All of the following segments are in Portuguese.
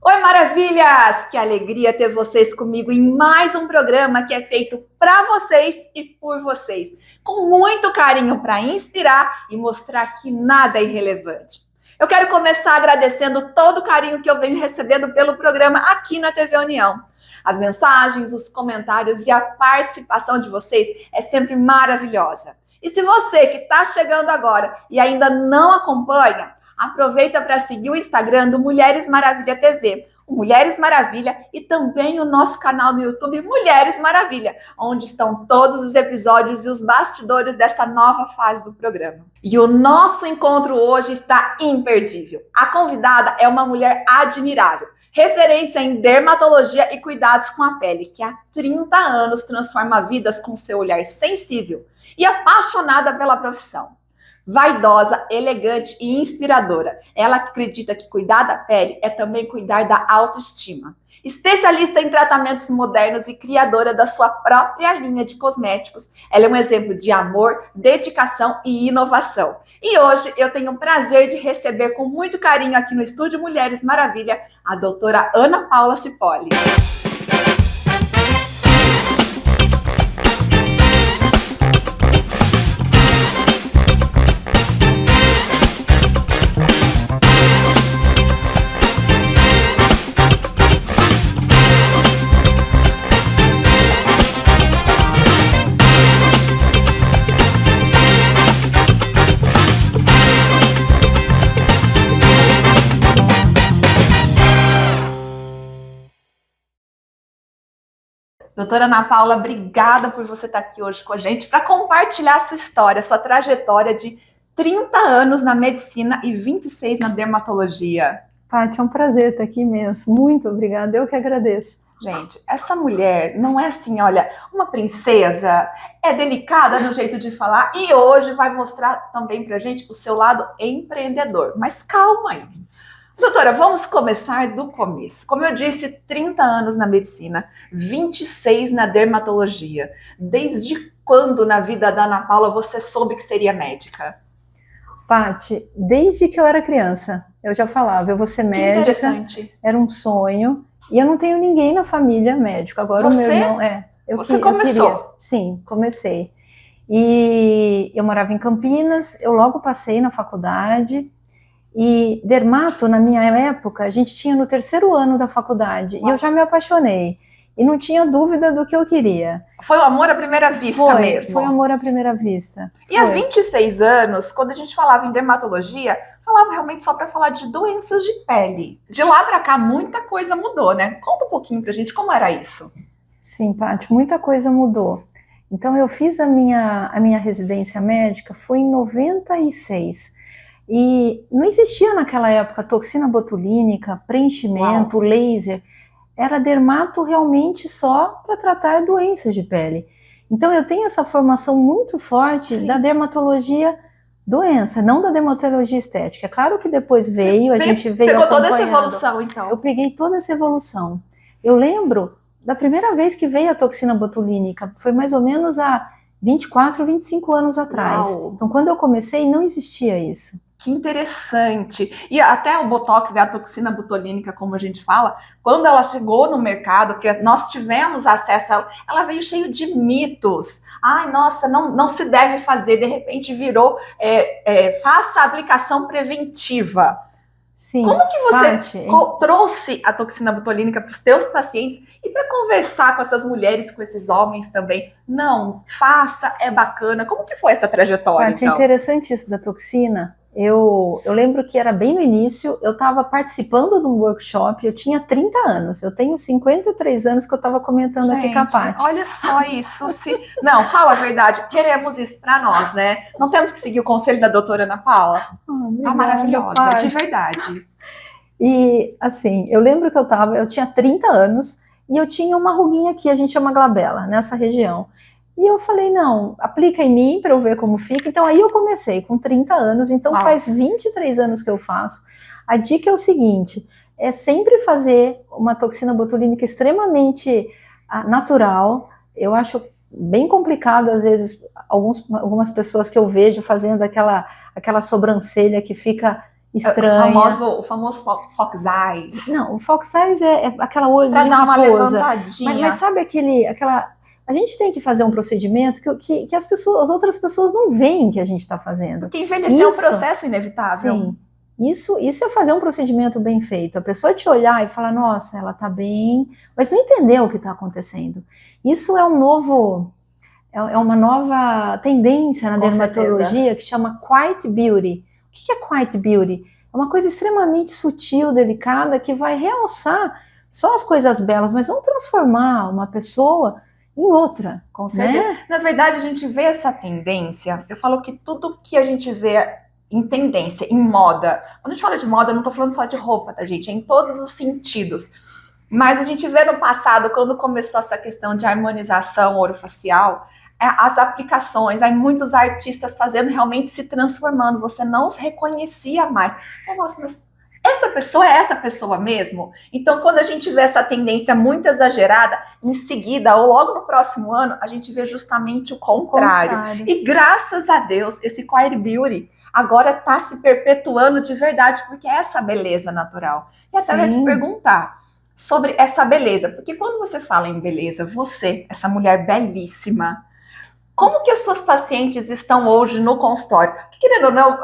Oi, maravilhas! Que alegria ter vocês comigo em mais um programa que é feito para vocês e por vocês, com muito carinho para inspirar e mostrar que nada é irrelevante. Eu quero começar agradecendo todo o carinho que eu venho recebendo pelo programa aqui na TV União. As mensagens, os comentários e a participação de vocês é sempre maravilhosa. E se você que está chegando agora e ainda não acompanha, aproveita para seguir o Instagram do Mulheres Maravilha TV, o Mulheres Maravilha, e também o nosso canal no YouTube Mulheres Maravilha, onde estão todos os episódios e os bastidores dessa nova fase do programa. E o nosso encontro hoje está imperdível. A convidada é uma mulher admirável, referência em dermatologia e cuidados com a pele, que há 30 anos transforma vidas com seu olhar sensível e apaixonada pela profissão. Vaidosa, elegante e inspiradora. Ela acredita que cuidar da pele é também cuidar da autoestima. Especialista em tratamentos modernos e criadora da sua própria linha de cosméticos, ela é um exemplo de amor, dedicação e inovação. E hoje eu tenho o prazer de receber com muito carinho aqui no Estúdio Mulheres Maravilha a doutora Ana Paula Cipolli. Doutora Ana Paula, obrigada por você estar aqui hoje com a gente para compartilhar a sua história, a sua trajetória de 30 anos na medicina e 26 na dermatologia. Paty, é um prazer estar aqui imenso. Muito obrigada, eu que agradeço. Gente, essa mulher não é assim, olha, uma princesa, é delicada no jeito de falar e hoje vai mostrar também pra gente o seu lado empreendedor. Mas calma aí. Doutora, vamos começar do começo. Como eu disse, 30 anos na medicina, 26 na dermatologia. Desde quando na vida da Ana Paula você soube que seria médica? Paty, desde que eu era criança, eu já falava, eu vou ser médica. Que interessante. Era um sonho. E eu não tenho ninguém na família médico. Agora você? O meu irmão Você começou? Sim, comecei. E eu morava em Campinas, eu logo passei na faculdade. E dermato, na minha época, a gente tinha no terceiro ano da faculdade. E eu já me apaixonei. E não tinha dúvida do que eu queria. Foi o amor à primeira vista mesmo? Foi amor à primeira vista. E há 26 anos, quando a gente falava em dermatologia, falava realmente só para falar de doenças de pele. De lá para cá, muita coisa mudou, né? Conta um pouquinho pra gente como era isso. Sim, Paty, muita coisa mudou. Então, eu fiz a minha residência médica, foi em 96. E não existia naquela época toxina botulínica, preenchimento, laser. Era dermato realmente só para tratar doenças de pele. Então eu tenho essa formação muito forte da dermatologia doença, não da dermatologia estética. É claro que depois veio, a gente veio pegou toda essa evolução, então. Eu peguei toda essa evolução. Eu lembro da primeira vez que veio a toxina botulínica, foi mais ou menos há 24, 25 anos atrás. Uau. Então quando eu comecei não existia isso. Que interessante. E até o Botox, né, a toxina botulínica, como a gente fala, quando ela chegou no mercado, que nós tivemos acesso a ela veio cheio de mitos. Ai, nossa, não se deve fazer. De repente virou, faça a aplicação preventiva. Sim, como que você trouxe a toxina botulínica para os teus pacientes e para conversar com essas mulheres, com esses homens também? Não, faça, é bacana. Como que foi essa trajetória, então? É interessante isso da toxina. Eu lembro que era bem no início, eu estava participando de um workshop, eu tinha 30 anos, eu tenho 53 anos que eu estava comentando aqui com a Paty. Olha só isso. Não, fala a verdade, queremos isso para nós, né? Não temos que seguir o conselho da doutora Ana Paula? Tá maravilhosa, Paty. De verdade. E assim, eu lembro que eu tinha 30 anos e eu tinha uma ruguinha aqui, a gente chama glabela, nessa região. E eu falei, não, aplica em mim para eu ver como fica. Então aí eu comecei com 30 anos, então faz 23 anos que eu faço. A dica é o seguinte, é sempre fazer uma toxina botulínica extremamente natural. Eu acho bem complicado, às vezes, algumas pessoas que eu vejo fazendo aquela sobrancelha que fica estranha. O famoso Fox Eyes. Não, o Fox Eyes é aquela olho Pra de dar uma raposa. levantadinha. Mas sabe aquela... A gente tem que fazer um procedimento que as outras pessoas não veem que a gente está fazendo. Porque envelhecer é um processo inevitável. Sim. Isso é fazer um procedimento bem feito. A pessoa te olhar e falar, nossa, ela tá bem, mas não entender o que está acontecendo. Isso é uma nova tendência na dermatologia que chama Quiet Beauty. O que é Quiet Beauty? É uma coisa extremamente sutil, delicada, que vai realçar só as coisas belas, mas não transformar uma pessoa em outra. Com certeza. Né? Na verdade, a gente vê essa tendência. Eu falo que tudo que a gente vê em tendência, em moda. Quando a gente fala de moda, eu não tô falando só de roupa, tá, gente? É em todos os sentidos. Mas a gente vê no passado, quando começou essa questão de harmonização orofacial, as aplicações, aí muitos artistas fazendo, realmente se transformando. Você não os reconhecia mais. Nossa, mas essa pessoa é essa pessoa mesmo? Então, quando a gente vê essa tendência muito exagerada, em seguida, ou logo no próximo ano, a gente vê justamente o contrário. E graças a Deus, esse Quiet Beauty agora está se perpetuando de verdade, porque é essa beleza natural. E até eu ia te perguntar sobre essa beleza, porque quando você fala em beleza, você, essa mulher belíssima, como que as suas pacientes estão hoje no consultório? Porque, querendo ou não,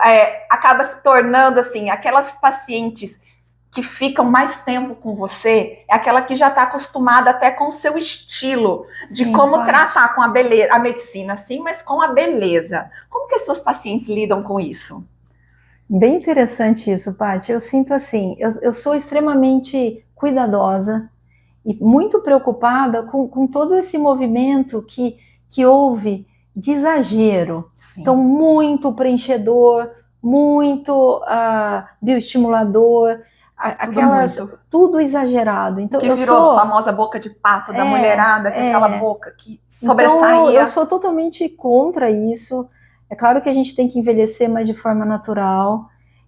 acaba se tornando assim, aquelas pacientes que ficam mais tempo com você, é aquela que já está acostumada até com o seu estilo, de como tratar com a beleza, a medicina, sim, mas com a beleza. Como que as suas pacientes lidam com isso? Bem interessante isso, Paty. Eu sinto assim, eu sou extremamente cuidadosa e muito preocupada com todo esse movimento que houve de exagero. Sim. Então, muito preenchedor, muito bioestimulador, tudo exagerado. Então, que virou a famosa boca de pato da mulherada, que é aquela boca que sobressaía. Então, eu sou totalmente contra isso. É claro que a gente tem que envelhecer, mas de forma natural.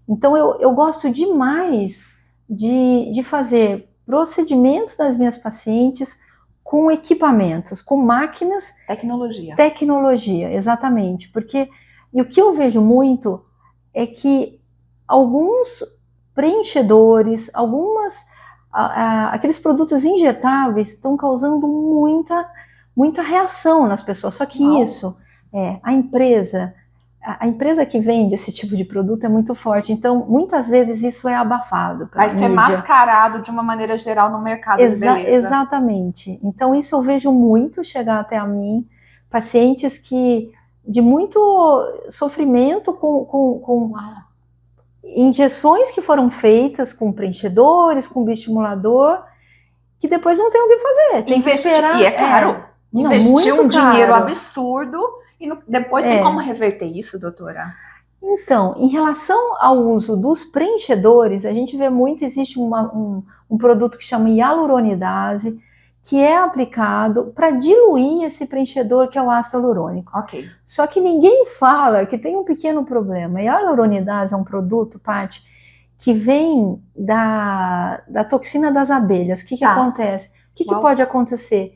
Então, eu gosto demais de fazer procedimentos das minhas pacientes com equipamentos, com máquinas. Tecnologia, exatamente. Porque e o que eu vejo muito é que alguns preenchedores, aqueles produtos injetáveis estão causando muita reação nas pessoas. Só que isso, a empresa que vende esse tipo de produto é muito forte. Então, muitas vezes isso é abafado. Vai ser mascarado de uma maneira geral no mercado de beleza. Exatamente. Então, isso eu vejo muito chegar até a mim. Pacientes de muito sofrimento com injeções que foram feitas com preenchedores, com bioestimulador, que depois não tem o que fazer. Tem que esperar. E é caro. Investiu um dinheiro absurdo e depois tem como reverter isso, doutora? Então, em relação ao uso dos preenchedores, a gente vê muito, existe um produto que chama hialuronidase, que é aplicado para diluir esse preenchedor que é o ácido hialurônico. Ok. Só que ninguém fala que tem um pequeno problema. E a hialuronidase é um produto, Paty, que vem da toxina das abelhas. O que acontece? O que pode acontecer?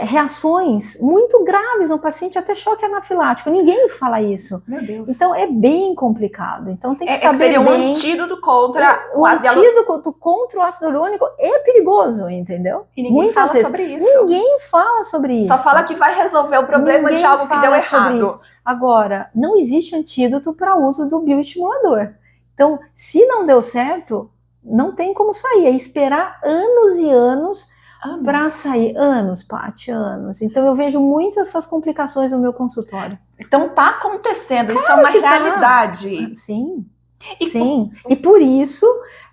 Reações muito graves no paciente, até choque anafilático. Ninguém fala isso. Meu Deus. Então é bem complicado. Então tem que saber seria um antídoto contra o antídoto contra o ácido hialurônico é perigoso, entendeu? E ninguém fala sobre isso. Ninguém fala sobre isso. Só fala que vai resolver o problema de algo que deu errado. Agora, não existe antídoto para o uso do bioestimulador. Então, se não deu certo, não tem como sair. É esperar anos e anos para sair. Anos, Paty, anos. Então eu vejo muito essas complicações no meu consultório. Então tá acontecendo, isso é uma realidade. Sim, sim. E por isso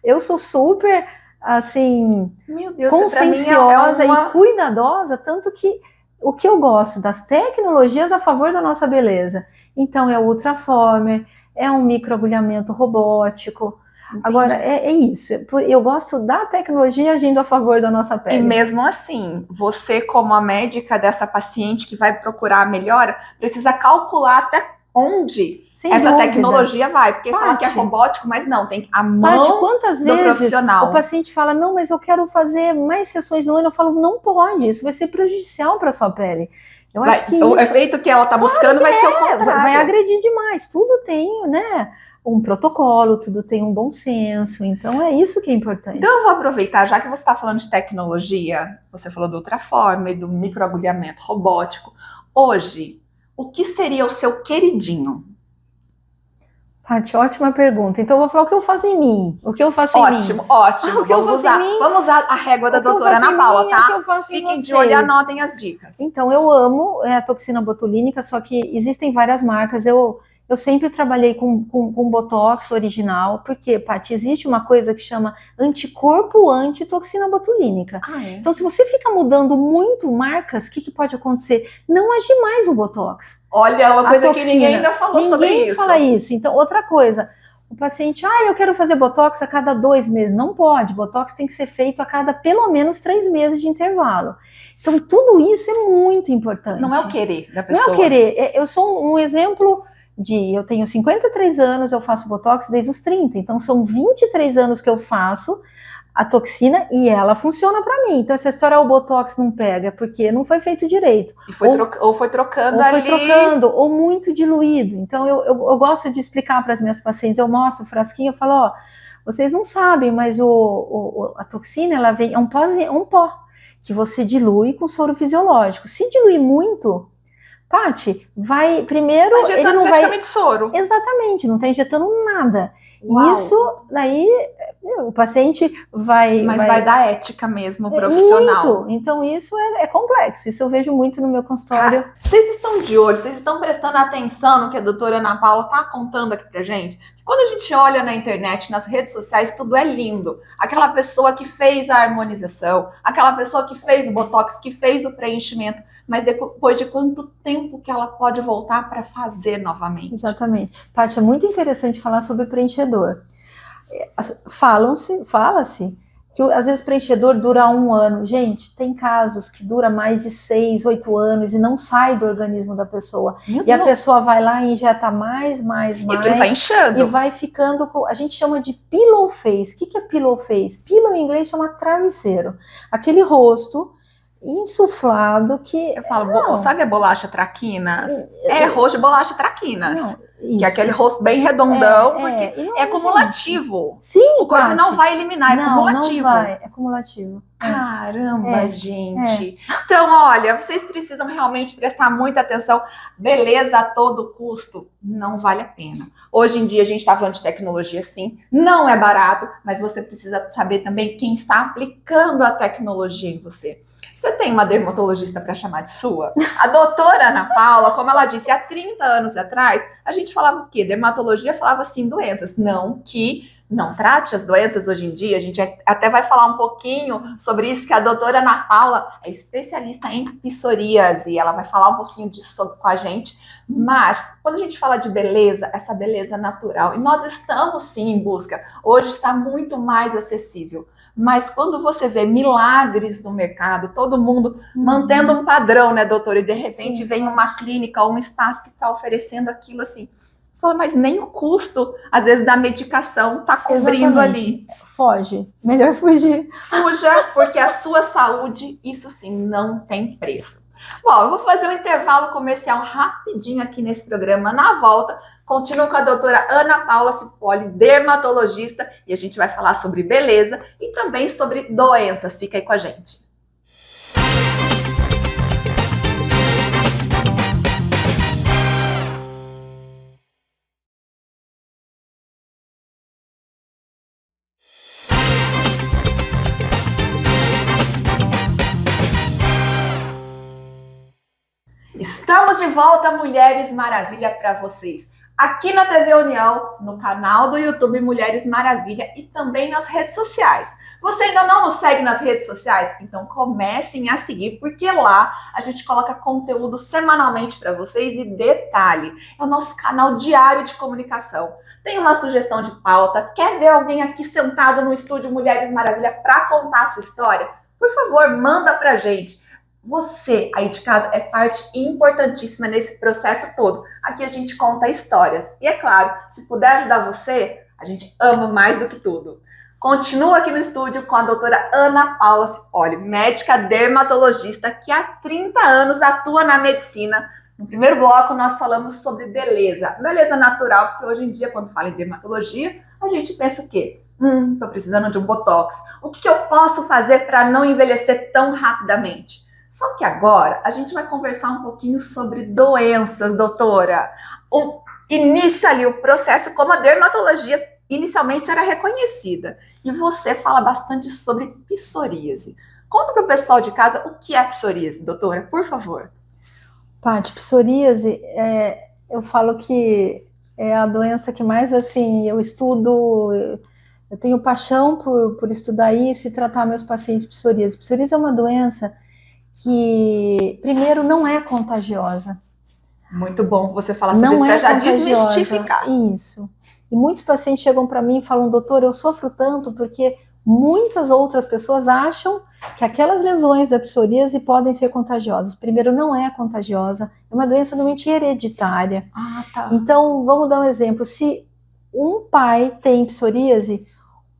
eu sou super, assim, meu Deus, conscienciosa e cuidadosa, tanto que o que eu gosto das tecnologias a favor da nossa beleza. Então é o Ultraformer, é um microagulhamento robótico. Entendi. Agora, é isso. Eu gosto da tecnologia agindo a favor da nossa pele. E mesmo assim, você como a médica dessa paciente que vai procurar a melhora, precisa calcular até onde essa tecnologia vai. Porque fala que é robótico, mas não, tem a mão quantas do vezes profissional. O paciente fala, não, mas eu quero fazer mais sessões no ano. Eu falo, não pode, isso vai ser prejudicial para sua pele. O efeito que ela está buscando vai ser o contrário. Vai agredir demais. Tudo tem, né? um protocolo, tudo tem um bom senso. Então, é isso que é importante. Então, eu vou aproveitar, já que você está falando de tecnologia, você falou do ultraforme, do microagulhamento robótico. Hoje, o que seria o seu queridinho? Paty, ótima pergunta. Então, eu vou falar o que eu faço em mim. O que eu faço em mim. Ótimo, ótimo. O que eu faço em mim, vamos usar a régua da o que eu doutora faço Ana em Paula, mim é tá? o que eu faço em Fiquem de vocês. olho e anotem as dicas. Então, eu amo a toxina botulínica, só que existem várias marcas. Eu sempre trabalhei com Botox original, porque, Paty, existe uma coisa que chama anticorpo antitoxina botulínica. Ah, é? Então, se você fica mudando muito marcas, o que pode acontecer? Não agir mais o Botox. Olha, uma coisa que toxina. ninguém ainda falou sobre isso. Ninguém fala isso. Então, outra coisa, o paciente, eu quero fazer Botox a cada 2 meses. Não pode. Botox tem que ser feito a cada pelo menos 3 meses de intervalo. Então, tudo isso é muito importante. Não é o querer da pessoa. Não é o querer. Eu sou um exemplo eu tenho 53 anos, eu faço Botox desde os 30. Então, são 23 anos que eu faço a toxina e ela funciona para mim. Então, essa história, o Botox não pega, porque não foi feito direito. E foi trocando ali. Ou foi trocando, ou muito diluído. Então, eu gosto de explicar para as minhas pacientes, eu mostro o frasquinho, eu falo, vocês não sabem, mas a toxina, ela vem, é um pó, que você dilui com soro fisiológico. Se diluir muito, Paty, vai, primeiro, ele não praticamente soro. Exatamente, não está injetando nada. Uau. Isso, daí, o paciente vai... Mas vai dar ética mesmo, profissional. Muito. Então, isso é complexo. Isso eu vejo muito no meu consultório. Vocês estão de olho, vocês estão prestando atenção no que a doutora Ana Paula está contando aqui pra gente? Quando a gente olha na internet, nas redes sociais, tudo é lindo. Aquela pessoa que fez a harmonização, aquela pessoa que fez o Botox, que fez o preenchimento, mas depois de quanto tempo que ela pode voltar para fazer novamente? Exatamente. Paty, é muito interessante falar sobre preenchedor. Fala-se que às vezes preenchedor dura 1 ano. Gente, tem casos que dura mais de 6, 8 anos e não sai do organismo da pessoa. Meu e a Deus. pessoa vai lá e injeta mais. E aquilo vai inchando. E vai ficando, a gente chama de pillow face. O que é pillow face? Pillow em inglês chama travesseiro. Aquele rosto insuflado que... Eu falo, sabe a bolacha traquinas? É rosto de bolacha traquinas. Não. Que é aquele rosto bem redondão, porque é Gente. acumulativo. Sim, o corpo não vai eliminar, é acumulativo. Não vai, é acumulativo. Caramba, gente. Então, olha, vocês precisam realmente prestar muita atenção. Beleza a todo custo não vale a pena. Hoje em dia a gente está falando de tecnologia, sim, não é barato, mas você precisa saber também quem está aplicando a tecnologia em você. Você tem uma dermatologista para chamar de sua? A doutora Ana Paula, como ela disse, há 30 anos atrás, a gente falava o quê? Dermatologia falava assim, doenças. Não trate as doenças hoje em dia. A gente até vai falar um pouquinho sobre isso, que a doutora Ana Paula é especialista em psoríase e ela vai falar um pouquinho disso com a gente. Mas, quando a gente fala de beleza, essa beleza natural, e nós estamos sim em busca, hoje está muito mais acessível. Mas quando você vê milagres no mercado, todo mundo mantendo um padrão, né, doutora? E de repente vem uma clínica ou um espaço que está oferecendo aquilo assim. Você fala, mas nem o custo, às vezes, da medicação está cobrindo ali. Foge. Melhor fugir. Fuja, porque a sua saúde, isso sim, não tem preço. Bom, eu vou fazer um intervalo comercial rapidinho aqui nesse programa. Na volta, continuo com a doutora Ana Paula Cipolle, dermatologista, e a gente vai falar sobre beleza e também sobre doenças. Fica aí com a gente. Estamos de volta, Mulheres Maravilha, para vocês. Aqui na TV União, no canal do YouTube Mulheres Maravilha e também nas redes sociais. Você ainda não nos segue nas redes sociais? Então comecem a seguir, porque lá a gente coloca conteúdo semanalmente para vocês e detalhe, é o nosso canal diário de comunicação. Tem uma sugestão de pauta? Quer ver alguém aqui sentado no estúdio Mulheres Maravilha para contar a sua história? Por favor, manda pra gente. Você aí de casa é parte importantíssima nesse processo todo. Aqui a gente conta histórias. E é claro, se puder ajudar você, a gente ama mais do que tudo. Continuo aqui no estúdio com a doutora Ana Paula Cipolle, médica dermatologista que há 30 anos atua na medicina, No primeiro bloco, nós falamos sobre beleza. Beleza natural, porque hoje em dia, quando fala em dermatologia, a gente pensa o quê? Tô precisando de um botox. O que eu posso fazer para não envelhecer tão rapidamente? Só que agora a gente vai conversar um pouquinho sobre doenças, doutora. O início ali, o processo, como a dermatologia inicialmente era reconhecida. E você fala bastante sobre psoríase. Conta para o pessoal de casa o que é psoríase, doutora, por favor. Paty, psoríase, eu falo que é a doença que mais, assim, eu estudo, eu tenho paixão por estudar isso e tratar meus pacientes de psoríase. Psoríase é uma doença que, primeiro, não é contagiosa. Muito bom você falar sobre isso, para já desmistificar. Isso. E muitos pacientes chegam para mim e falam, doutor, eu sofro tanto porque muitas outras pessoas acham que aquelas lesões da psoríase podem ser contagiosas. Primeiro, não é contagiosa, é uma doença doente hereditária. Ah, tá. Então, vamos dar um exemplo. Se um pai tem psoríase,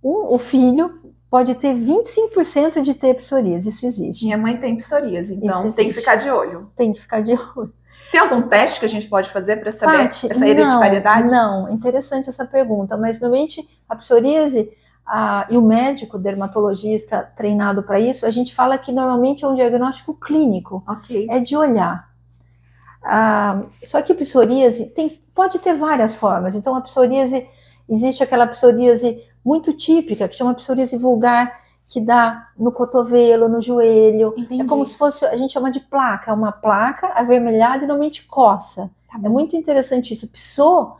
o filho pode ter 25% de ter psoríase. Isso existe. Minha mãe tem psoríase, então tem que ficar de olho. Tem que ficar de olho. Tem algum teste que a gente pode fazer para saber essa hereditariedade? Não, interessante essa pergunta, mas normalmente a psoríase e o médico dermatologista treinado para isso, a gente fala que normalmente é um diagnóstico clínico, é de olhar. Só que a psoríase pode ter várias formas, então a psoríase, existe aquela psoríase muito típica, que chama psoríase vulgar, que dá no cotovelo, no joelho. Entendi. É como se fosse, a gente chama de placa, uma placa avermelhada e normalmente coça. É muito interessante isso. Pso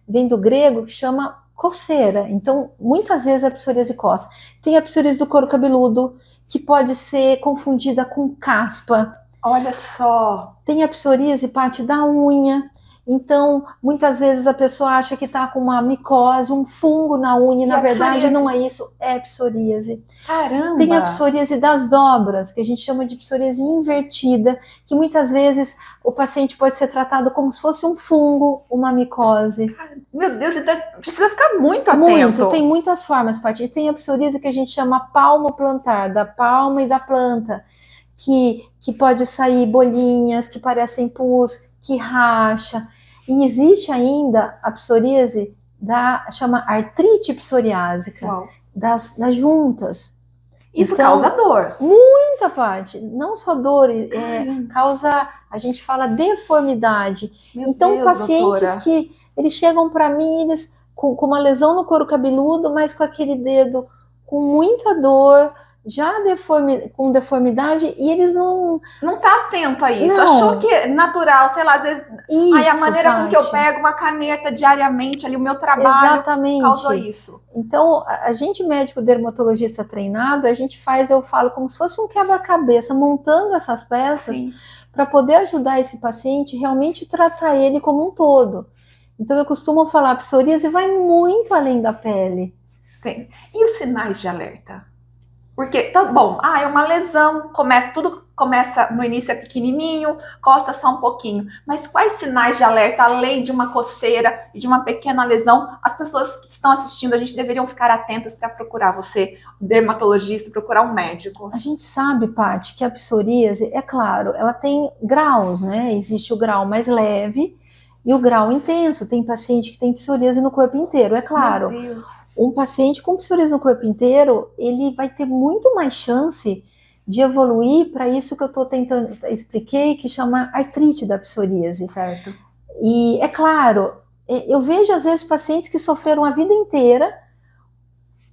vem do grego, que chama coceira. Então, muitas vezes a psoríase coça. Tem a psoríase do couro cabeludo, que pode ser confundida com caspa. Olha só! Tem a psoríase, Paty, da unha. Então, muitas vezes a pessoa acha que está com uma micose, um fungo na unha, e na verdade psoríase? Não é isso, é psoríase. Caramba! Tem a psoríase das dobras, que a gente chama de psoríase invertida, que muitas vezes o paciente pode ser tratado como se fosse um fungo, uma micose. Meu Deus, então precisa ficar muito atento. Tem muitas formas, Paty. E tem a psoríase que a gente chama palmoplantar, da palma e da planta, que pode sair bolinhas, que parecem pus, que racha. E existe ainda a psoríase chama artrite psoriásica, das juntas. Isso então, causa dor. Muita, Paty. Não só dor, causa, a gente fala deformidade. Meu então, Deus, pacientes doutora. que eles chegam para mim, eles com uma lesão no couro cabeludo, mas com aquele dedo com muita dor, já com deformidade, e eles não tá atento a isso. Não. Achou que é natural, sei lá, às vezes isso, aí a maneira com que eu pego uma caneta diariamente ali, o meu trabalho exatamente. Causou isso. Então, a gente médico dermatologista treinado, a gente faz, eu falo, como se fosse um quebra-cabeça, montando essas peças para poder ajudar esse paciente, realmente tratar ele como um todo. Então, eu costumo falar, a psoríase vai muito além da pele. Sim. E os sinais de alerta? Porque, tá bom, é uma lesão, tudo começa no início é pequenininho, coça só um pouquinho. Mas quais sinais de alerta, além de uma coceira e de uma pequena lesão, as pessoas que estão assistindo, a gente deveriam ficar atentas para procurar você, um dermatologista, procurar um médico? A gente sabe, Paty, que a psoríase, é claro, ela tem graus, né? Existe o grau mais leve e o grau intenso. Tem paciente que tem psoríase no corpo inteiro, é claro. Meu Deus. Um paciente com psoríase no corpo inteiro, ele vai ter muito mais chance de evoluir para isso que eu estou tentando, expliquei, que chama artrite da psoríase. Certo. E é claro, eu vejo às vezes pacientes que sofreram a vida inteira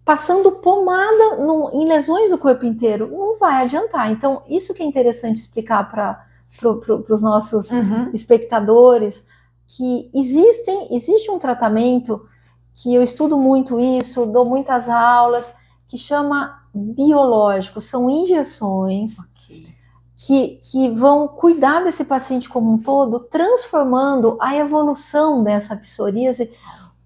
passando pomada em lesões do corpo inteiro. Não vai adiantar. Então, isso que é interessante explicar para os nossos espectadores, que existe um tratamento, que eu estudo muito isso, dou muitas aulas, que chama biológico, são injeções que vão cuidar desse paciente como um todo, transformando a evolução dessa psoríase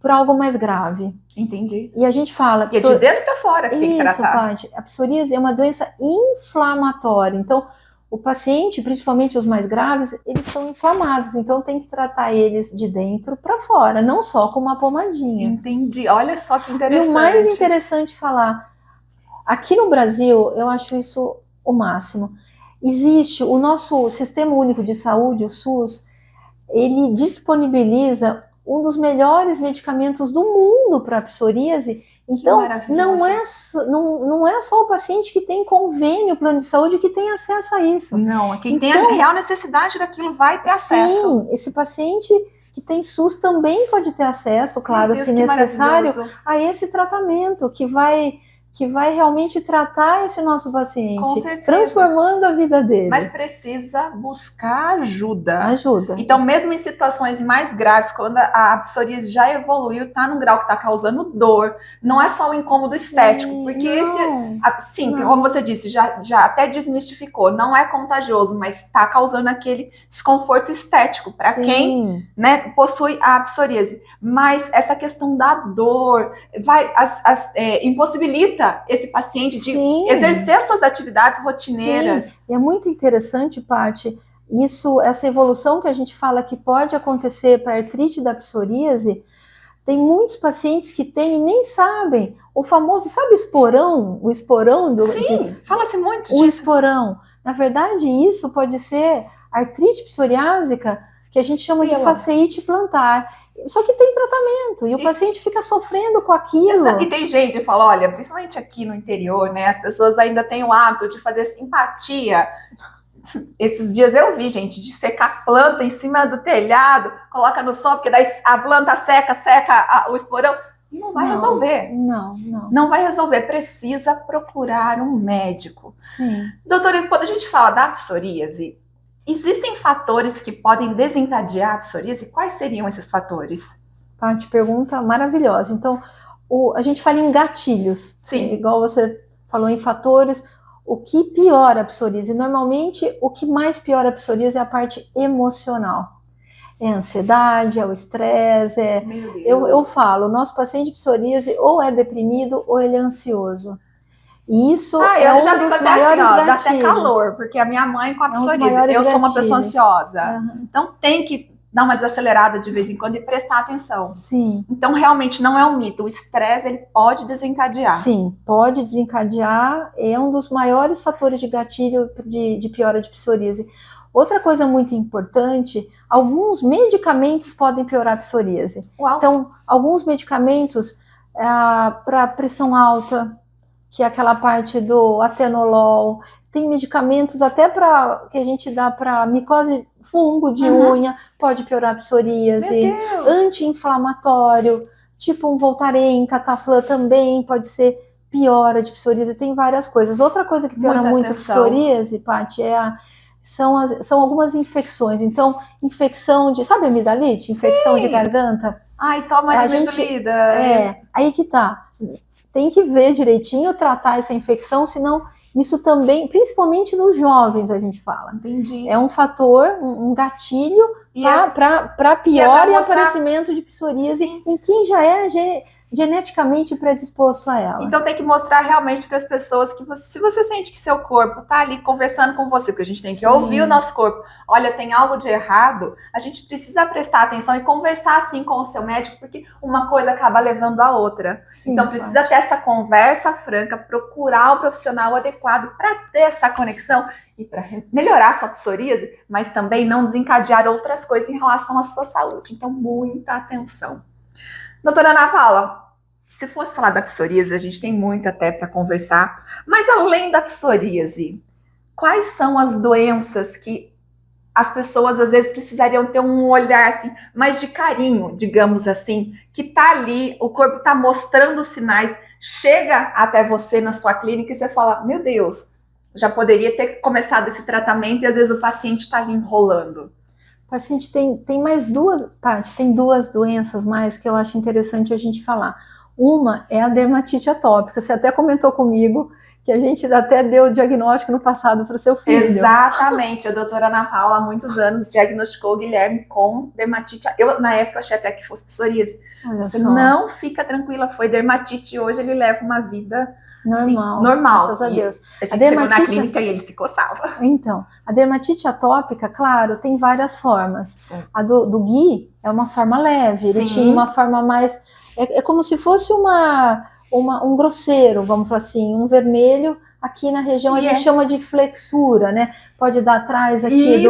para algo mais grave. Entendi. E a gente fala... E é de dentro para fora que tem que tratar. Isso, Paty. A psoríase é uma doença inflamatória, então o paciente, principalmente os mais graves, eles estão inflamados, então tem que tratar eles de dentro para fora, não só com uma pomadinha. Entendi, olha só que interessante. E o mais interessante falar, aqui no Brasil, eu acho isso o máximo. Existe o nosso Sistema Único de Saúde, o SUS, ele disponibiliza um dos melhores medicamentos do mundo para a psoríase. Então, não é só o paciente que tem convênio, plano de saúde, que tem acesso a isso. Não, quem tem a real necessidade daquilo vai ter acesso. Sim, esse paciente que tem SUS também pode ter acesso, claro, se necessário, a esse tratamento que vai realmente tratar esse nosso paciente, com certeza, transformando a vida dele. Mas precisa buscar ajuda. Ajuda. Então, mesmo em situações mais graves, quando a psoríase já evoluiu, está num grau que está causando dor, não é só um incômodo estético, porque como você disse, já até desmistificou, não é contagioso, mas está causando aquele desconforto estético para quem, né, possui a psoríase. Mas essa questão da dor impossibilita esse paciente de exercer suas atividades rotineiras. Sim. E é muito interessante, Paty, essa evolução que a gente fala que pode acontecer para a artrite da psoríase. Tem muitos pacientes que têm e nem sabem. O famoso, sabe o esporão? O esporão fala-se muito disso. O esporão. Na verdade, isso pode ser artrite psoriásica, que a gente chama de faceite plantar. Só que tem tratamento, e o paciente fica sofrendo com aquilo. E tem gente que fala, olha, principalmente aqui no interior, né, as pessoas ainda têm o hábito de fazer simpatia. Esses dias eu vi, gente, de secar planta em cima do telhado, coloca no sol, porque daí a planta seca o esporão. Não vai resolver. Não vai resolver. Precisa procurar um médico. Sim. Doutora, quando a gente fala da psoríase, existem fatores que podem desencadear a psoríase? Quais seriam esses fatores? Paty, pergunta maravilhosa. Então, a gente fala em gatilhos. Sim. Igual você falou em fatores. O que piora a psoríase? Normalmente, o que mais piora a psoríase é a parte emocional. É a ansiedade, é o estresse. Eu falo, o nosso paciente de psoríase ou é deprimido ou ele é ansioso. E isso é um dos maiores gatilhos. Dá até calor, porque a minha mãe com a psoríase, eu sou uma pessoa ansiosa. Então tem que dar uma desacelerada de vez em quando e prestar atenção. Sim. Então realmente não é um mito, o estresse ele pode desencadear. Sim, pode desencadear, é um dos maiores fatores de gatilho de piora de psoríase. Outra coisa muito importante, alguns medicamentos podem piorar a psoríase. Uau. Então, alguns medicamentos para pressão alta, que é aquela parte do atenolol, tem medicamentos até que a gente dá para micose fungo de unha, pode piorar a psoríase. Anti-inflamatório, tipo um Voltaren, Cataflã também pode ser piora de psoríase, tem várias coisas. Outra coisa que piora muito a psoríase, Paty, são algumas infecções. Então, infecção sabe amidalite? Infecção de garganta. Ai, toma arimisolida. Aí que tá. Tem que ver direitinho, tratar essa infecção, senão isso também, principalmente nos jovens, a gente fala. Entendi. É um fator, um gatilho para pior e aparecimento de psoríase em quem já é geneticamente predisposto a ela. Então tem que mostrar realmente para as pessoas que se você sente que seu corpo tá ali conversando com você, porque a gente tem que ouvir o nosso corpo, olha, tem algo de errado, a gente precisa prestar atenção e conversar assim com o seu médico, porque uma coisa acaba levando a outra. Então precisa ter essa conversa franca, procurar o profissional adequado para ter essa conexão e para melhorar a sua psoríase, mas também não desencadear outras coisas em relação à sua saúde. Então muita atenção. Doutora Ana Paula, se fosse falar da psoríase, a gente tem muito até para conversar, mas além da psoríase, quais são as doenças que as pessoas às vezes precisariam ter um olhar assim, mais de carinho, digamos assim, que tá ali, o corpo tá mostrando os sinais, chega até você na sua clínica e você fala, meu Deus, já poderia ter começado esse tratamento e às vezes o paciente tá ali enrolando. O paciente tem mais duas, Paty, tem duas doenças mais que eu acho interessante a gente falar. Uma é a dermatite atópica. Você até comentou comigo que a gente até deu o diagnóstico no passado para o seu filho. Exatamente. A doutora Ana Paula, há muitos anos, diagnosticou o Guilherme com dermatite. Eu, na época, achei até que fosse psoríase. Você não fica tranquila, foi dermatite e hoje ele leva uma vida normal. Graças a Deus. A gente chegou na clínica e ele se coçava. Então, a dermatite atópica, claro, tem várias formas. Sim. A do Gui é uma forma leve, ele tinha uma forma mais... É como se fosse um grosseiro, vamos falar assim, um vermelho aqui na região, a gente chama de flexura, né? Pode dar atrás aqui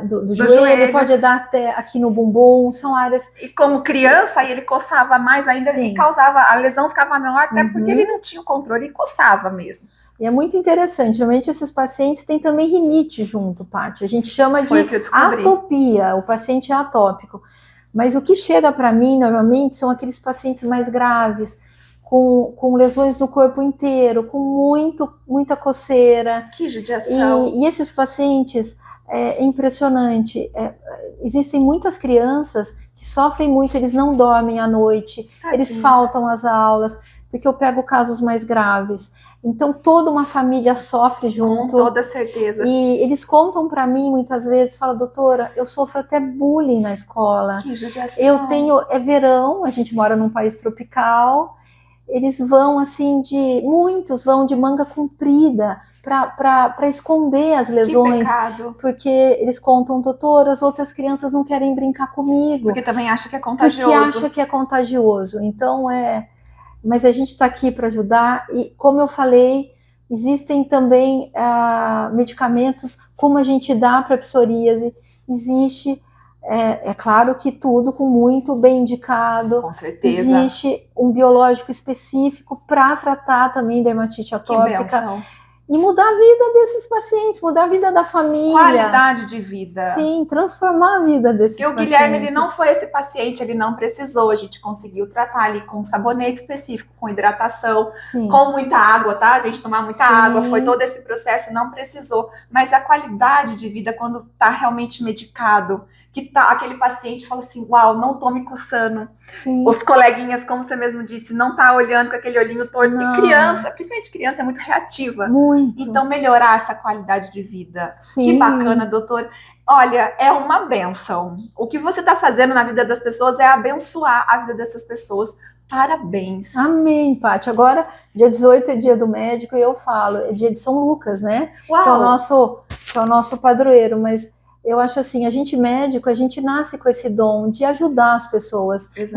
do joelho, pode dar até aqui no bumbum, são áreas... E como criança, aí ele coçava mais ainda e causava, a lesão ficava maior, até porque ele não tinha o controle e coçava mesmo. E é muito interessante, normalmente esses pacientes têm também rinite junto, Paty. A gente chama de atopia, o paciente é atópico. Mas o que chega para mim, normalmente, são aqueles pacientes mais graves, com lesões no corpo inteiro, com muita coceira. Que judiação. E esses pacientes, é impressionante, existem muitas crianças que sofrem muito, eles não dormem à noite, eles faltam às aulas, porque eu pego casos mais graves. Então, toda uma família sofre junto. Com toda certeza. E eles contam para mim, muitas vezes, falam, doutora, eu sofro até bullying na escola. Que judiação. Eu tenho, é verão, a gente mora num país tropical, eles vão, assim, muitos vão de manga comprida para esconder as lesões. Que pecado. Porque eles contam, doutora, as outras crianças não querem brincar comigo. Porque também acha que é contagioso. Porque acha que é contagioso. Então, mas a gente está aqui para ajudar e, como eu falei, existem também medicamentos, como a gente dá para psoríase, existe, é claro que tudo com muito bem indicado. Com certeza. Existe um biológico específico para tratar também dermatite atópica. Que benção. E mudar a vida desses pacientes, mudar a vida da família. Qualidade de vida. Sim, transformar a vida desses pacientes. Porque o Guilherme, ele não foi esse paciente, ele não precisou, a gente conseguiu tratar ali com sabonete específico, com hidratação, com muita água, tá? A gente tomar muita água, foi todo esse processo, não precisou. Mas a qualidade de vida, quando tá realmente medicado, que tá, aquele paciente fala assim, uau, não tô me coçando. Sim. Os coleguinhas, como você mesmo disse, não tá olhando com aquele olhinho torto. Porque criança, principalmente criança, é muito reativa. Muito. Então, melhorar essa qualidade de vida. Sim. Que bacana, doutor. Olha, é uma bênção. O que você tá fazendo na vida das pessoas é abençoar a vida dessas pessoas. Parabéns. Amém, Paty. Agora, dia 18 é dia do médico e eu falo, é dia de São Lucas, né? Uau. Que é o nosso padroeiro, mas eu acho assim, a gente médico, a gente nasce com esse dom de ajudar as pessoas. Exato.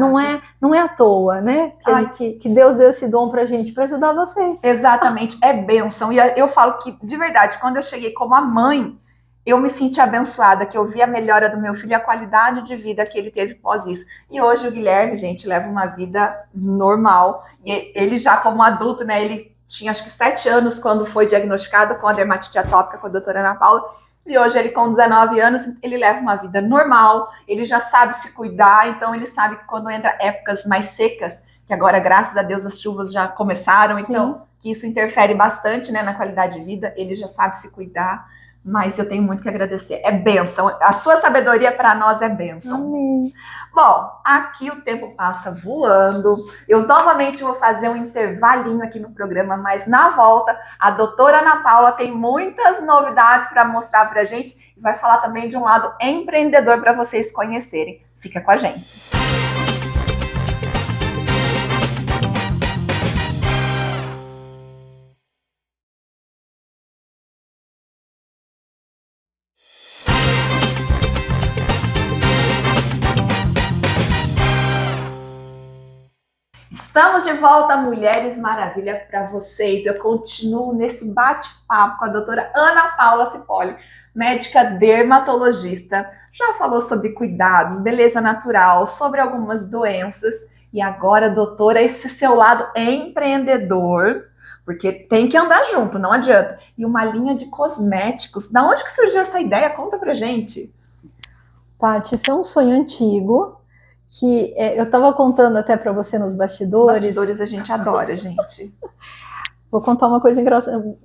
Não é à toa, né? Que Deus deu esse dom pra gente, pra ajudar vocês. Exatamente, é bênção. E eu falo que, de verdade, quando eu cheguei como a mãe, eu me senti abençoada, que eu vi a melhora do meu filho e a qualidade de vida que ele teve pós isso. E hoje o Guilherme, gente, leva uma vida normal. E ele já como adulto, né, ele tinha acho que 7 anos quando foi diagnosticado com a dermatite atópica com a doutora Ana Paula. E hoje ele com 19 anos, ele leva uma vida normal, ele já sabe se cuidar, então ele sabe que quando entra épocas mais secas, que agora, graças a Deus, as chuvas já começaram, Sim. Então que isso interfere bastante, né, na qualidade de vida, ele já sabe se cuidar, mas eu tenho muito que agradecer. É bênção, a sua sabedoria para nós é bênção. Amém. Bom, aqui o tempo passa voando. Eu novamente vou fazer um intervalinho aqui no programa, mas na volta a doutora Ana Paula tem muitas novidades para mostrar para a gente e vai falar também de um lado empreendedor para vocês conhecerem. Fica com a gente. Estamos de volta, Mulheres Maravilha, para vocês. Eu continuo nesse bate-papo com a doutora Ana Paula Cipolle, médica dermatologista. Já falou sobre cuidados, beleza natural, sobre algumas doenças. E agora, doutora, esse seu lado empreendedor, porque tem que andar junto, não adianta. E uma linha de cosméticos. Da onde que surgiu essa ideia? Conta pra gente. Paty, isso é um sonho antigo. Que eu estava contando até para você nos bastidores. Os bastidores a gente adora, gente. Vou contar uma coisa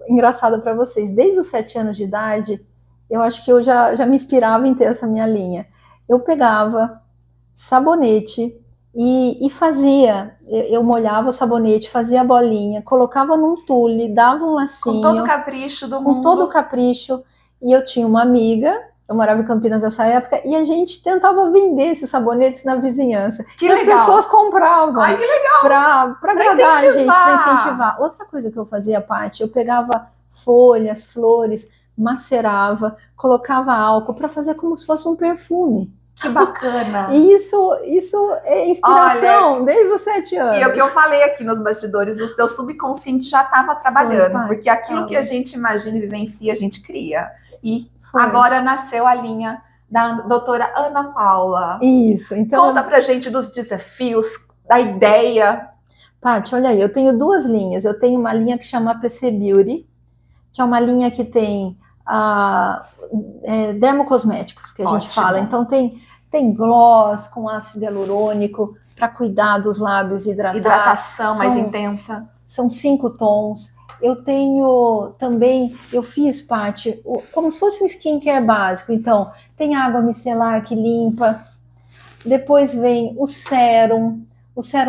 engraçada para vocês. Desde os 7 anos de idade, eu acho que eu já me inspirava em ter essa minha linha. Eu pegava sabonete e fazia, eu molhava o sabonete, fazia a bolinha, colocava num tule, dava um lacinho. Com todo o capricho do mundo. Com todo o capricho. E eu tinha uma amiga... Eu morava em Campinas nessa época e a gente tentava vender esses sabonetes na vizinhança. Que e legal. As pessoas compravam. Ai, que legal. Pra agradar a gente, para incentivar. Outra coisa que eu fazia, Paty, eu pegava folhas, flores, macerava, colocava álcool para fazer como se fosse um perfume. Que bacana. E isso é inspiração. Olha, desde os 7 anos. E é o que eu falei aqui nos bastidores, o teu subconsciente já estava trabalhando. Porque aquilo que a gente imagina e vivencia, a gente cria. E Foi. agora nasceu a linha da doutora Ana Paula. Isso, então... Conta pra gente dos desafios, da ideia. Paty, olha aí, eu tenho duas linhas. Eu tenho uma linha que chama PC Beauty, que é uma linha que tem dermocosméticos, que a gente fala. Então tem gloss com ácido hialurônico para cuidar dos lábios e hidratar. Hidratação mais intensa. São 5 tons. Eu tenho também, eu fiz, Paty, como se fosse um skincare básico. Então, tem água micelar que limpa. Depois vem o sérum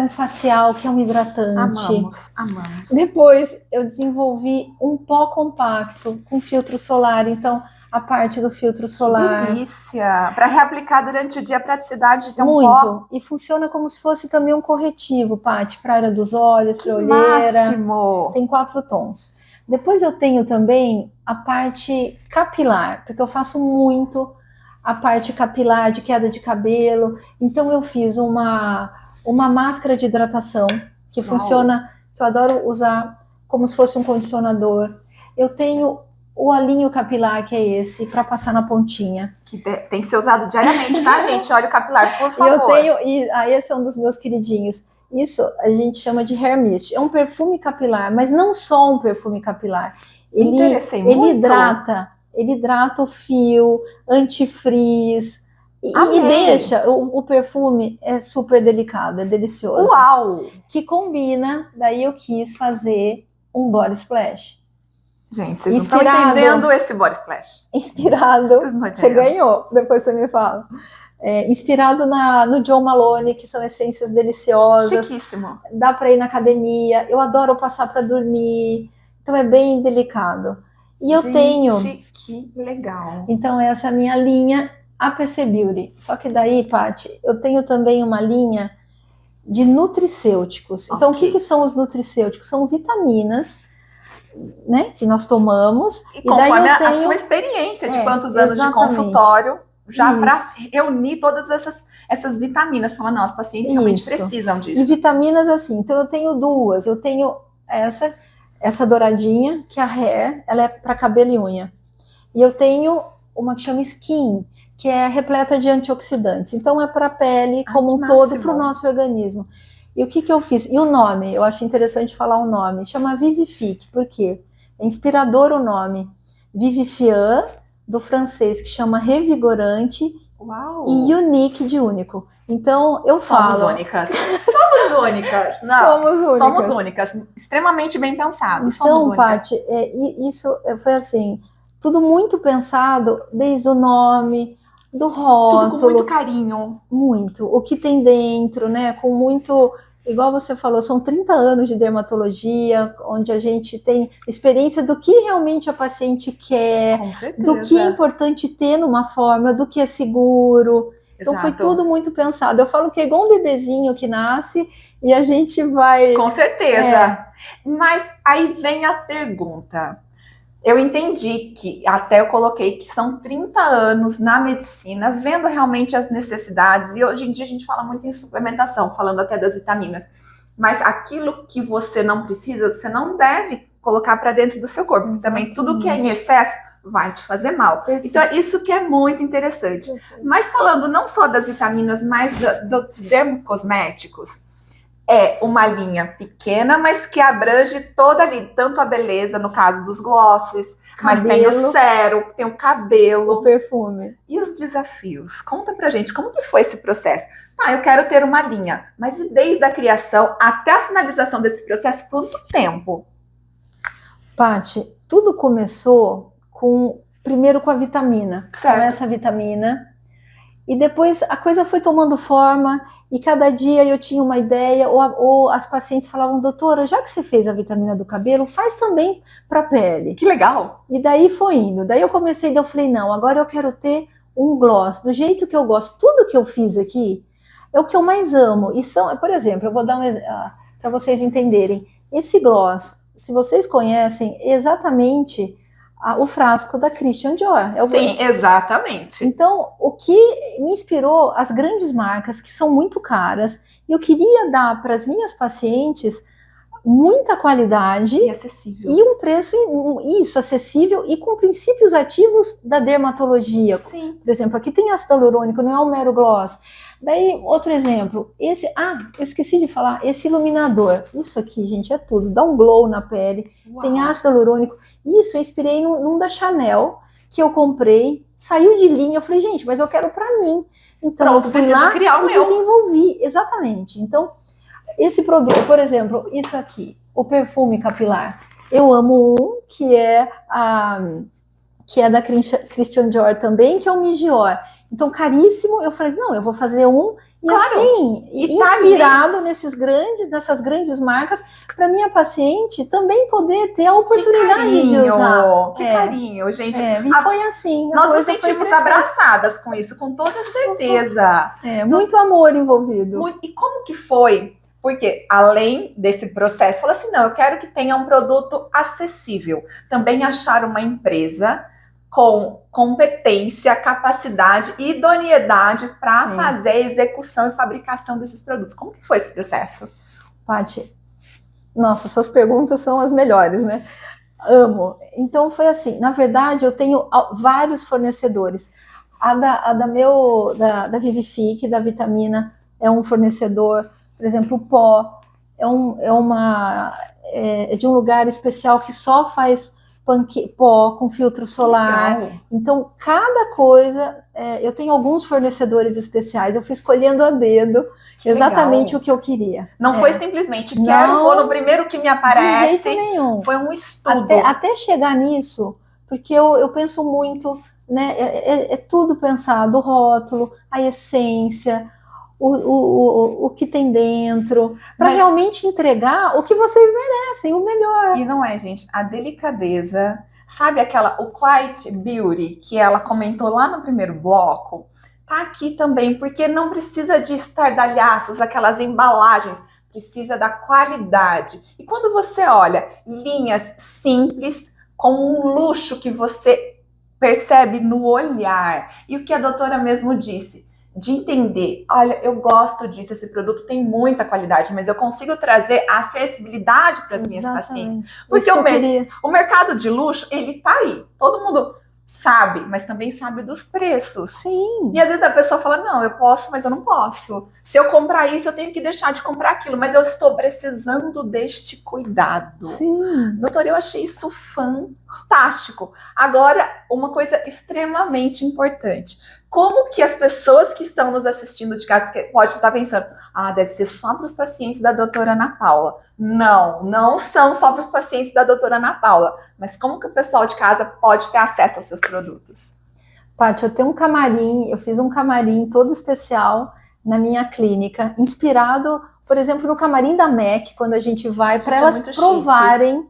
facial, que é um hidratante. Amamos. Depois eu desenvolvi um pó compacto com filtro solar. Então, a parte do filtro solar. Que delícia! Para reaplicar durante o dia, a praticidade de ter um Muito. pó. E funciona como se fosse também um corretivo, Paty, para a área dos olhos, para a olheira. Máximo! Tem 4 tons. Depois eu tenho também a parte capilar, porque eu faço muito a parte capilar de queda de cabelo. Então eu fiz uma máscara de hidratação que funciona, que eu adoro usar como se fosse um condicionador. Eu tenho o olhinho capilar, que é esse, para passar na pontinha. Que tem que ser usado diariamente, tá, gente? Óleo capilar, por favor. Eu tenho, esse é um dos meus queridinhos. Isso a gente chama de hair mist. É um perfume capilar, mas não só um perfume capilar. Ele hidrata o fio, antifrizz. E deixa, o perfume é super delicado, é delicioso. Uau! Que combina, daí eu quis fazer um body splash. Gente, vocês não estão entendendo esse body splash. Inspirado, você ganhou, depois você me fala. Inspirado no John Malone, que são essências deliciosas. Chiquíssimo. Dá para ir na academia, eu adoro passar para dormir, então é bem delicado. E eu tenho... Que legal. Então essa é a minha linha, a PC Beauty. Só que daí, Paty, eu tenho também uma linha de nutricêuticos. Então o que são os nutricêuticos? São vitaminas, né, que nós tomamos. E conforme a sua experiência de quantos anos de consultório, já para reunir todas essas vitaminas. Falar, não, os pacientes realmente precisam disso. E vitaminas assim, então eu tenho duas. Eu tenho essa douradinha, que é a Hair, ela é para cabelo e unha. E eu tenho uma que chama Skin, que é repleta de antioxidantes. Então é para a pele como um todo, para o nosso organismo. E o que eu fiz? E o nome, eu acho interessante falar o nome. Chama Vivifique, por quê? É inspirador o nome. Vivifiant, do francês, que chama revigorante. Uau. E unique, de único. Então eu falo... Somos únicas. Somos únicas. Não, somos únicas. Extremamente bem pensado. Então, Paty, isso foi assim, tudo muito pensado, desde o nome, do rótulo. Tudo com muito carinho. Muito. O que tem dentro, né? Com muito... Igual você falou, são 30 anos de dermatologia, onde a gente tem experiência do que realmente a paciente quer, com certeza, do que é importante ter numa fórmula, do que é seguro. Então foi tudo muito pensado. Eu falo que é igual um bebezinho que nasce e a gente vai... Com certeza. Mas aí vem a pergunta. Eu entendi que, até eu coloquei que são 30 anos na medicina, vendo realmente as necessidades, e hoje em dia a gente fala muito em suplementação, falando até das vitaminas, mas aquilo que você não precisa, você não deve colocar para dentro do seu corpo, porque também tudo que é em excesso vai te fazer mal. Perfeito. Então, isso que é muito interessante. Perfeito. Mas falando não só das vitaminas, mas dos dermocosméticos, é uma linha pequena, mas que abrange toda ali, tanto a beleza, no caso dos glosses, mas tem o sérum, tem o cabelo, o perfume. E os desafios? Conta pra gente, como que foi esse processo? Eu quero ter uma linha, mas desde a criação até a finalização desse processo, quanto tempo? Paty, tudo começou primeiro com a vitamina. Certo. Com essa vitamina. E depois a coisa foi tomando forma e cada dia eu tinha uma ideia, ou as pacientes falavam, doutora, já que você fez a vitamina do cabelo, faz também para a pele. Que legal! E daí foi indo. Daí eu comecei, eu falei, não, agora eu quero ter um gloss, do jeito que eu gosto. Tudo que eu fiz aqui é o que eu mais amo. E são, por exemplo, eu vou dar para vocês entenderem. Esse gloss, se vocês conhecem, é exatamente... o frasco da Christian Dior. Sim, exatamente. Então, o que me inspirou, as grandes marcas, que são muito caras, e eu queria dar para as minhas pacientes muita qualidade E acessível. e um preço acessível e com princípios ativos da dermatologia. Sim. Por exemplo, aqui tem ácido hialurônico, não é um mero gloss. Daí, outro exemplo, eu esqueci de falar, esse iluminador. Isso aqui, gente, é tudo, dá um glow na pele, Uau. tem ácido hialurônico. Isso eu inspirei num da Chanel, que eu comprei, saiu de linha, eu falei, gente, mas eu quero pra mim. Então, Pronto, eu fui preciso lá criar o e meu. desenvolvi, exatamente. Então, esse produto, por exemplo, isso aqui, o perfume capilar. Eu amo um que é da Christian Dior também, que é o Miglior. Então, caríssimo, eu falei, não, eu vou fazer um e Claro. assim, E tá inspirado nessas grandes marcas, para minha paciente também poder ter a oportunidade de usar. Que carinho, gente. E foi assim. Nós nos sentimos abraçadas com isso, com toda certeza. Muito amor envolvido. E como que foi? Porque além desse processo, falou assim, não, eu quero que tenha um produto acessível. Também achar uma empresa com competência, capacidade e idoneidade para fazer a execução e fabricação desses produtos. Como que foi esse processo? Paty, nossa, suas perguntas são as melhores, né? Amo. Então foi assim, na verdade eu tenho vários fornecedores. Da Vivifique, da Vitamina, é um fornecedor. Por exemplo, o pó é de um lugar especial que só faz pó com filtro solar. Legal. Então, cada coisa, eu tenho alguns fornecedores especiais, eu fui escolhendo a dedo exatamente o que eu queria. Não foi simplesmente vou no primeiro que me aparece. De jeito nenhum. Foi um estudo. Até chegar nisso, porque eu penso muito, né? É tudo pensado, o rótulo, a essência, o que tem dentro, para realmente entregar o que vocês merecem, o melhor. E não é, gente, a delicadeza, sabe o Quiet Beauty que ela comentou lá no primeiro bloco, tá aqui também, porque não precisa de estardalhaços, aquelas embalagens, precisa da qualidade. E quando você olha linhas simples, com um luxo que você percebe no olhar, e o que a doutora mesmo disse, de entender, olha, eu gosto disso, esse produto tem muita qualidade, mas eu consigo trazer a acessibilidade para as minhas pacientes. Porque o mercado de luxo, ele tá aí, todo mundo sabe, mas também sabe dos preços. Sim. E às vezes a pessoa fala, não, eu posso, mas eu não posso. Se eu comprar isso, eu tenho que deixar de comprar aquilo, mas eu estou precisando deste cuidado. Sim. Doutora, eu achei isso fantástico. Agora, uma coisa extremamente importante. Como que as pessoas que estão nos assistindo de casa, porque pode estar pensando, deve ser só para os pacientes da doutora Ana Paula. Não, não são só para os pacientes da doutora Ana Paula. Mas como que o pessoal de casa pode ter acesso aos seus produtos? Paty, eu tenho um camarim, eu fiz um camarim todo especial na minha clínica, inspirado, por exemplo, no camarim da MAC, quando a gente vai, para elas provarem,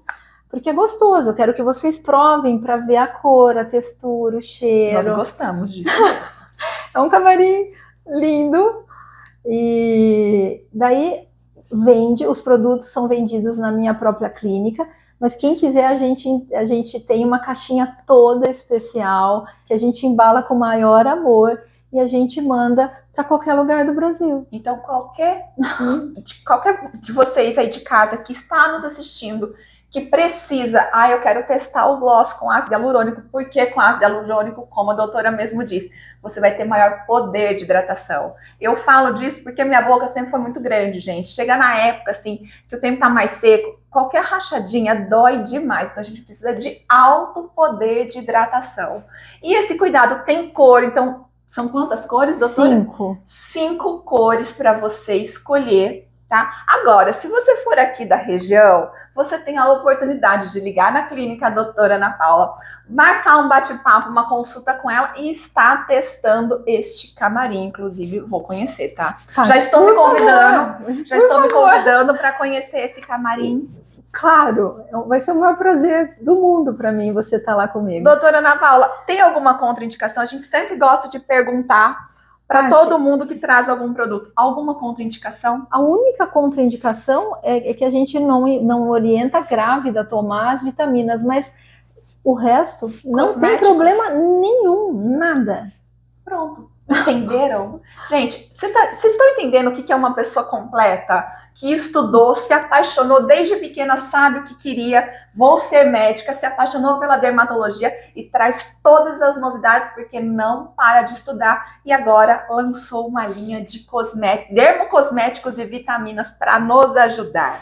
porque é gostoso, eu quero que vocês provem para ver a cor, a textura, o cheiro. Nós gostamos disso. É um camarim lindo, e daí os produtos são vendidos na minha própria clínica, mas quem quiser, a gente tem uma caixinha toda especial, que a gente embala com o maior amor, e a gente manda para qualquer lugar do Brasil. Então, qualquer de vocês aí de casa que está nos assistindo, que precisa, eu quero testar o gloss com ácido hialurônico, porque com ácido hialurônico, como a doutora mesmo disse, você vai ter maior poder de hidratação. Eu falo disso porque minha boca sempre foi muito grande, gente. Chega na época, assim, que o tempo tá mais seco, qualquer rachadinha dói demais, então a gente precisa de alto poder de hidratação. E esse cuidado tem cor, então, são quantas cores, doutora? 5. 5 cores para você escolher. Tá? Agora, se você for aqui da região, você tem a oportunidade de ligar na clínica doutora Ana Paula, marcar um bate-papo, uma consulta com ela e estar testando este camarim. Inclusive, vou conhecer, tá? Já estou me convidando para conhecer esse camarim. Claro, vai ser o maior prazer do mundo para mim você estar lá comigo. Doutora Ana Paula, tem alguma contraindicação? A gente sempre gosta de perguntar para todo mundo que traz algum produto. Alguma contraindicação? A única contraindicação é que a gente não orienta a grávida a tomar as vitaminas, mas o resto não tem problema nenhum, nada. Pronto. Entenderam? Gente, vocês estão entendendo o que é uma pessoa completa? Que estudou, se apaixonou desde pequena, sabe o que queria, vou ser médica, se apaixonou pela dermatologia e traz todas as novidades porque não para de estudar e agora lançou uma linha de dermocosméticos e vitaminas para nos ajudar.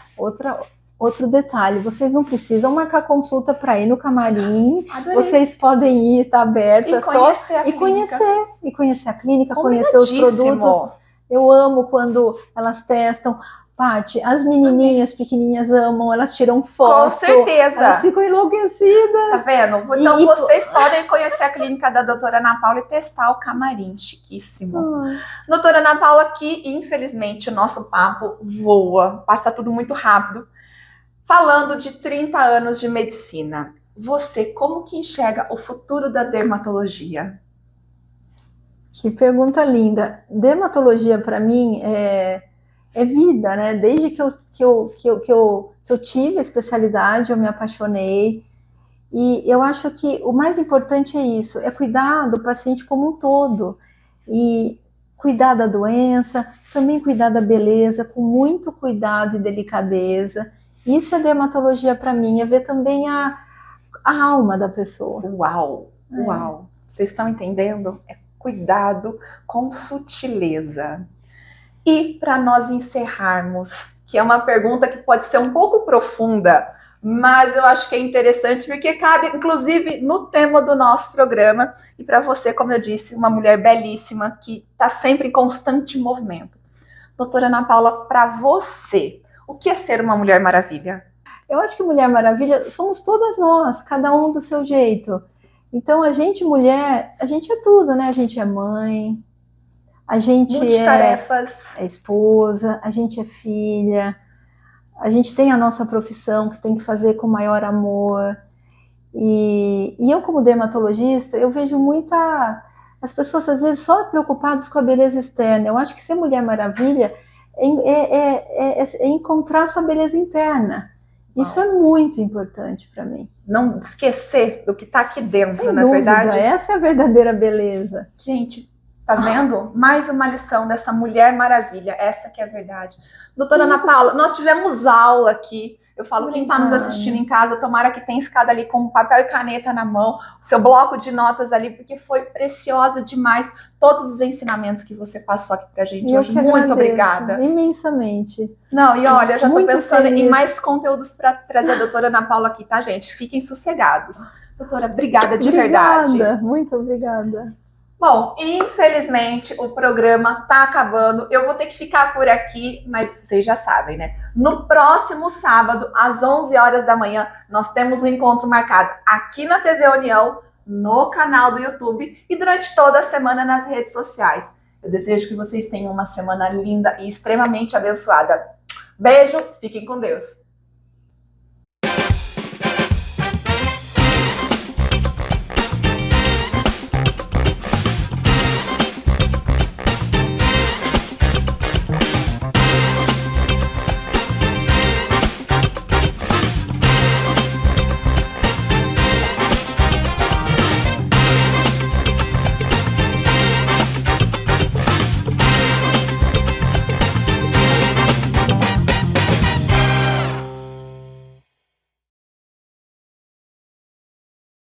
Outro detalhe, vocês não precisam marcar consulta para ir no camarim. Adorei. Vocês podem ir, tá aberto, é só conhecer a clínica, conhecer os produtos. Eu amo quando elas testam. Paty, as menininhas pequenininhas amam, elas tiram foto. Com certeza. Elas ficam enlouquecidas. Tá vendo? Então vocês podem conhecer a clínica da doutora Ana Paula e testar o camarim, chiquíssimo. Doutora Ana Paula, aqui, infelizmente, o nosso papo voa, passa tudo muito rápido. Falando de 30 anos de medicina, você como que enxerga o futuro da dermatologia? Que pergunta linda. Dermatologia, para mim, é vida, né? Desde que eu tive a especialidade, eu me apaixonei. E eu acho que o mais importante é isso, é cuidar do paciente como um todo. E cuidar da doença, também cuidar da beleza, com muito cuidado e delicadeza. Isso é dermatologia para mim, é ver também a alma da pessoa. Uau, uau. Vocês estão entendendo? É cuidado com sutileza. E para nós encerrarmos, que é uma pergunta que pode ser um pouco profunda, mas eu acho que é interessante porque cabe, inclusive, no tema do nosso programa. E para você, como eu disse, uma mulher belíssima que está sempre em constante movimento. Doutora Ana Paula, para você, o que é ser uma Mulher Maravilha? Eu acho que Mulher Maravilha somos todas nós, cada um do seu jeito. Então, a gente, mulher, a gente é tudo, né? A gente é mãe, a gente é esposa, a gente é filha, a gente tem a nossa profissão que tem que fazer com maior amor. E eu, como dermatologista, eu vejo as pessoas, às vezes, só preocupadas com a beleza externa. Eu acho que ser Mulher Maravilha é encontrar sua beleza interna. Isso é muito importante para mim. Não esquecer do que está aqui dentro, na verdade. Essa é a verdadeira beleza. Gente, tá vendo? Mais uma lição dessa Mulher Maravilha. Essa que é a verdade. Doutora Ana Paula, nós tivemos aula aqui. Eu falo, quem está nos assistindo em casa, tomara que tenha ficado ali com papel e caneta na mão, seu bloco de notas ali, porque foi preciosa demais todos os ensinamentos que você passou aqui pra gente hoje. Muito obrigada. Imensamente. Não, e olha, eu já tô pensando em mais conteúdos para trazer a doutora Ana Paula aqui, tá, gente? Fiquem sossegados. Doutora, obrigada de verdade. Muito obrigada. Bom, infelizmente o programa tá acabando. Eu vou ter que ficar por aqui, mas vocês já sabem, né? No próximo sábado, às 11 horas da manhã, nós temos um encontro marcado aqui na TV União, no canal do YouTube e durante toda a semana nas redes sociais. Eu desejo que vocês tenham uma semana linda e extremamente abençoada. Beijo, fiquem com Deus.